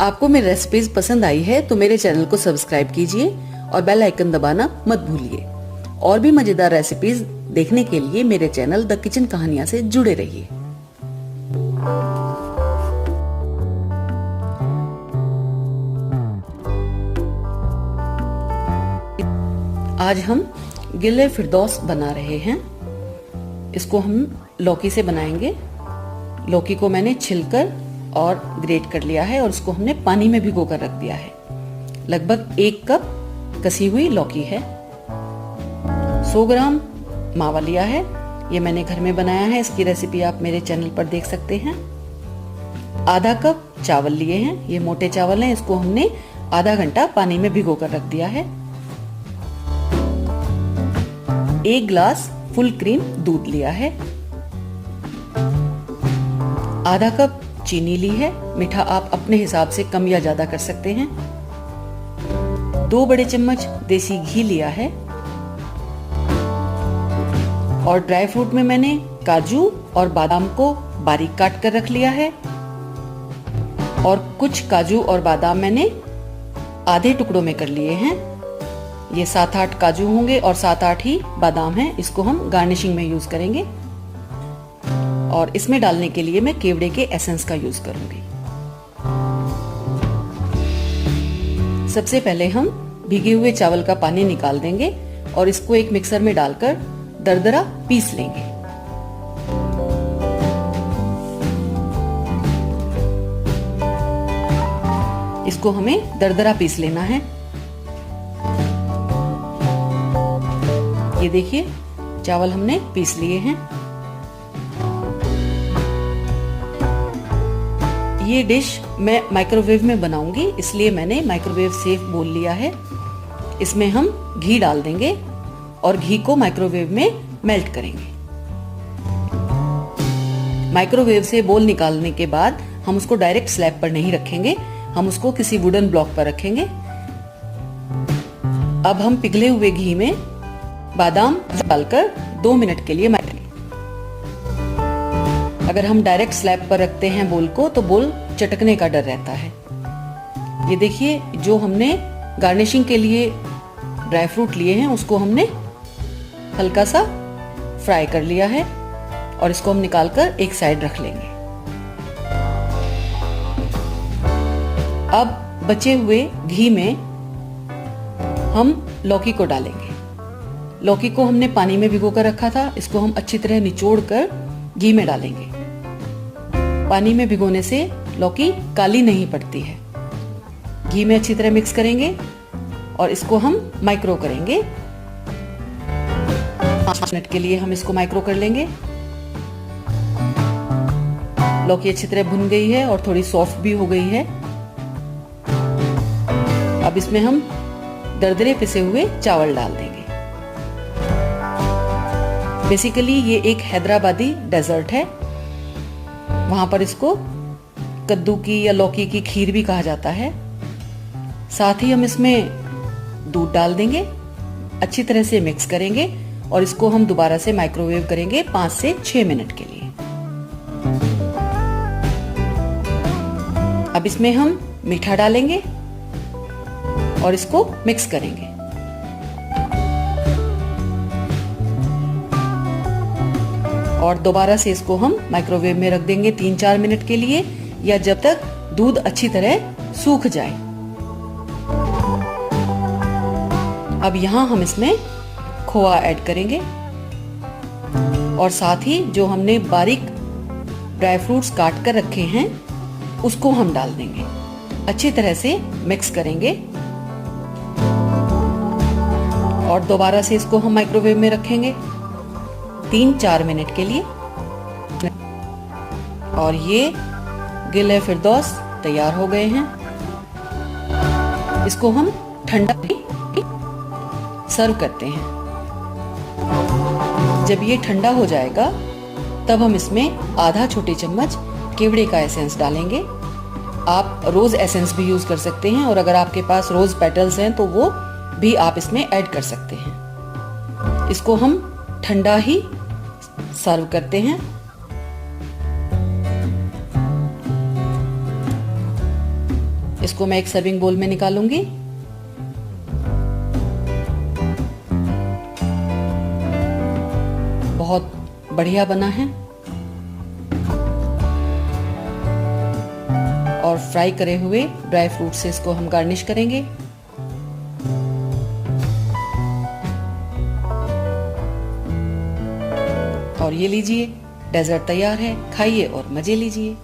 आपको मेरी रेसिपीज पसंद आई है तो मेरे चैनल को सब्सक्राइब कीजिए और बेल आइकन दबाना मत भूलिए। और भी मजेदार रेसिपीज देखने के लिए मेरे चैनल द किचन कहानियां से जुड़े रहिए। आज हम गिले फिरदौस बना रहे हैं। इसको हम लौकी से बनाएंगे। लौकी को मैंने छिलकर और ग्रेट कर लिया है और इसको हमने पानी में भिगो कर रख दिया है। लगभग 1 कप कसी हुई लौकी है। 100 ग्राम मावा लिया है, ये मैंने घर में बनाया है। इसकी रेसिपी आप मेरे चैनल पर देख सकते हैं। आधा कप चावल लिए हैं, ये मोटे चावल हैं। इसको हमने आधा घंटा पानी में भिगो कर रख दिया है। 1 ग्लास फुल क्रीम दूध लिया है। आधा कप चीनी ली है। मीठा आप अपने हिसाब से कम या ज्यादा कर सकते हैं। 2 बड़े चम्मच देसी घी लिया है। और ड्राई फ्रूट में मैंने काजू और बादाम को बारीक काट कर रख लिया है। और कुछ काजू और बादाम मैंने आधे टुकड़ों में कर लिए हैं। ये 7-8 काजू होंगे और 7-8 ही बादाम हैं। इसको हम गार्निशिंग में यूज करेंगे। और इसमें डालने के लिए मैं केवड़े के एसेंस का यूज करूंगी। सबसे पहले हम भीगे हुए चावल का पानी निकाल देंगे और इसको एक मिक्सर में डालकर दरदरा पीस लेंगे। इसको हमें दरदरा पीस लेना है। ये देखिए चावल हमने पीस लिए हैं। ये डिश मैं माइक्रोवेव में बनाऊंगी, इसलिए मैंने माइक्रोवेव सेफ बोल लिया है। इसमें हम घी डाल देंगे और घी को माइक्रोवेव में मेल्ट करेंगे। माइक्रोवेव से बोल निकालने के बाद हम उसको डायरेक्ट स्लैब पर नहीं रखेंगे, हम उसको किसी वुडन ब्लॉक पर रखेंगे। अब हम पिघले हुए घी में बादाम डालकर 2 मिनट के लिए मेल्ट करेंगे। अगर हम डायरेक्ट स्लैब पर रखते हैं बोल को तो बोल चटकने का डर रहता है। ये देखिए जो हमने गार्निशिंग के लिए ड्राई फ्रूट लिए हैं उसको हमने हल्का सा फ्राई कर लिया है और इसको हम निकालकर एक साइड रख लेंगे। अब बचे हुए घी में हम लौकी को डालेंगे। लौकी को हमने पानी में भिगो कर रखा था, इसको हम अच्छी तरह निचोड़ कर घी में डालेंगे। पानी में भिगोने से लौकी काली नहीं पड़ती है। घी में अच्छी तरह मिक्स करेंगे और इसको हम माइक्रो करेंगे। 5 मिनट के लिए हम इसको माइक्रो कर लेंगे। लौकी अच्छी तरह भुन गई है और थोड़ी सॉफ्ट भी हो गई है। अब इसमें हम दरदरे पिसे हुए चावल डाल देंगे। बेसिकली ये एक हैदराबादी डेजर्ट है, वहां पर इसको कद्दू की या लौकी की खीर भी कहा जाता है। साथ ही हम इसमें दूध डाल देंगे, अच्छी तरह से मिक्स करेंगे और इसको हम दोबारा से माइक्रोवेव करेंगे 5 से 6 मिनट के लिए। अब इसमें हम मीठा डालेंगे और इसको मिक्स करेंगे। और दोबारा से इसको हम माइक्रोवेव में रख देंगे 3-4 मिनट के लिए, या जब तक दूध अच्छी तरह सूख जाए। अब यहाँ हम इसमें खोआ ऐड करेंगे और साथ ही जो हमने बारीक ड्राई फ्रूट्स काट कर रखे हैं उसको हम डाल देंगे। अच्छी तरह से मिक्स करेंगे और दोबारा से इसको हम माइक्रोवेव में रखेंगे 3-4 मिनट के लिए। और ये गिले फिरदौस तैयार हो गए हैं। इसको हम ठंडा सर्व करते हैं। जब ये ठंडा हो जाएगा तब हम इसमें आधा छोटी चम्मच केवड़े का एसेंस डालेंगे। आप रोज एसेंस भी यूज कर सकते हैं और अगर आपके पास रोज पेटल्स हैं तो वो भी आप इसमें ऐड कर सकते हैं। इसको हम ठंडा ही सर्व करते हैं। इसको मैं एक सर्विंग बोल में निकालूंगी। बहुत बढ़िया बना है। और फ्राई करे हुए ड्राई फ्रूट से इसको हम गार्निश करेंगे। और ये लीजिए, डेजर्ट तैयार है। खाइए और मजे लीजिए।